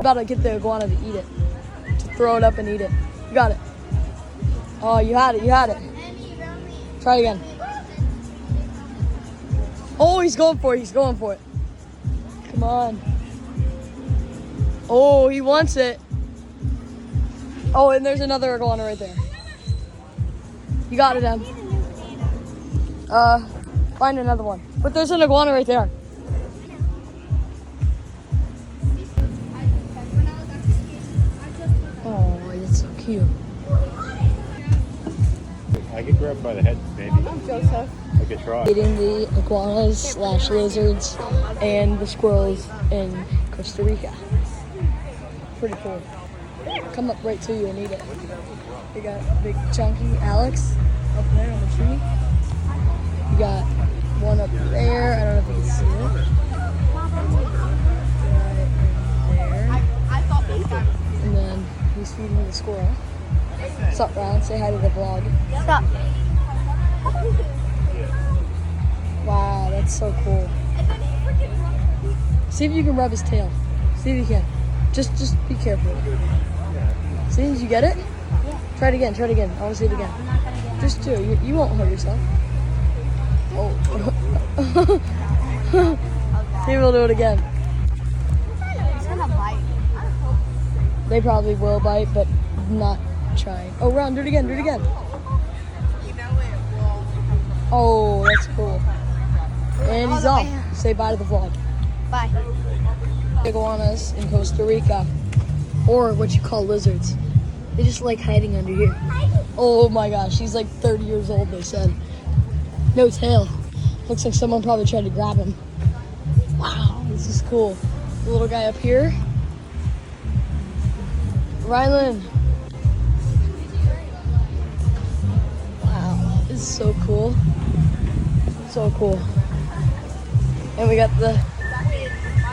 About to get the iguana to eat it. To throw it up and eat it. You got it. Oh, you had it. You had it. Try again. Oh, he's going for it. He's going for it. Come on. Oh, he wants it. Oh, and there's another iguana right there. You got it, Em. Find another one. But there's an iguana right there. Oh, that's so cute. I get grabbed by the head, maybe. I'm Joseph. I could try. Eating the iguanas / lizards and the squirrels in Costa Rica. Pretty cool. Come up right to you and eat it. You got big chunky Alex up there on the tree. You got one up there. I don't know if you can see it. Right there. And then he's feeding the squirrel. What's up, Ron? Say hi to the vlog. Stop. Wow, that's so cool. See if you can rub his tail. See if you can. Just be careful. See, did you get it? Yeah. Try it again. Try it again. I want to see it again. I'm not gonna get it. Just do it. You won't hurt yourself. Oh. Maybe we'll do it again. It's gonna bite. They probably will bite, but not trying. Oh, Ron, do it again. Do it again. Oh, that's cool. And he's off. Say bye to the vlog. Bye. Iguanas in Costa Rica, or what you call lizards. They just like hiding under here. Oh my gosh, he's like 30 years old, they said. No tail. Looks like someone probably tried to grab him. Wow, this is cool. The little guy up here. Rylan. Wow, this is so cool. So cool. And we got the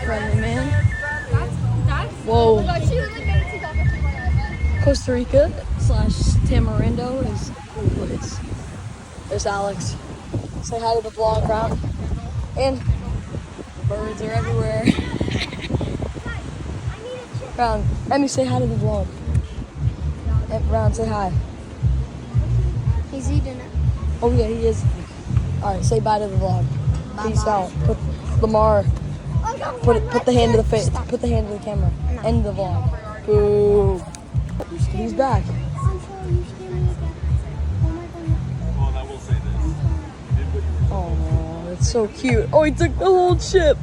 friendly man. Whoa. Costa Rica / Tamarindo is a cool place. There's Alex. Say hi to the vlog, Ron. And birds are everywhere. Ron, Emmy, say hi to the vlog. Ron, say hi. He's eating it. Oh yeah, he is. Alright, say bye to the vlog. Peace out. Put Lamar. Put the hand to the face. Put the hand to the camera. End the vlog. Boo. He's back. Oh, that's so cute. Oh, he took the whole chip.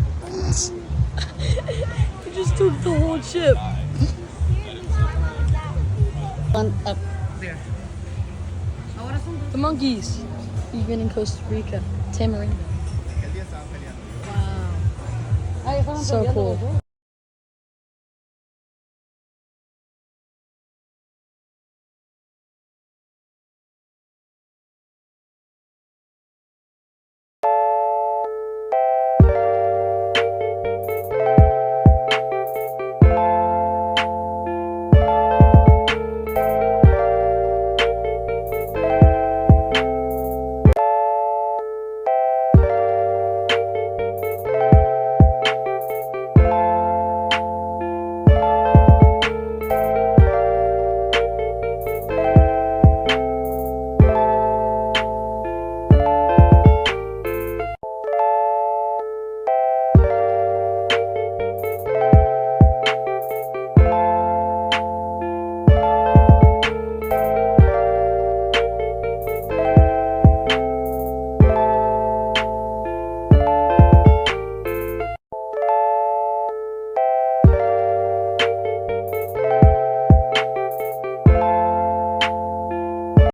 He just took the whole chip. The monkeys. Even in Costa Rica. Tamarindo. Wow. So cool.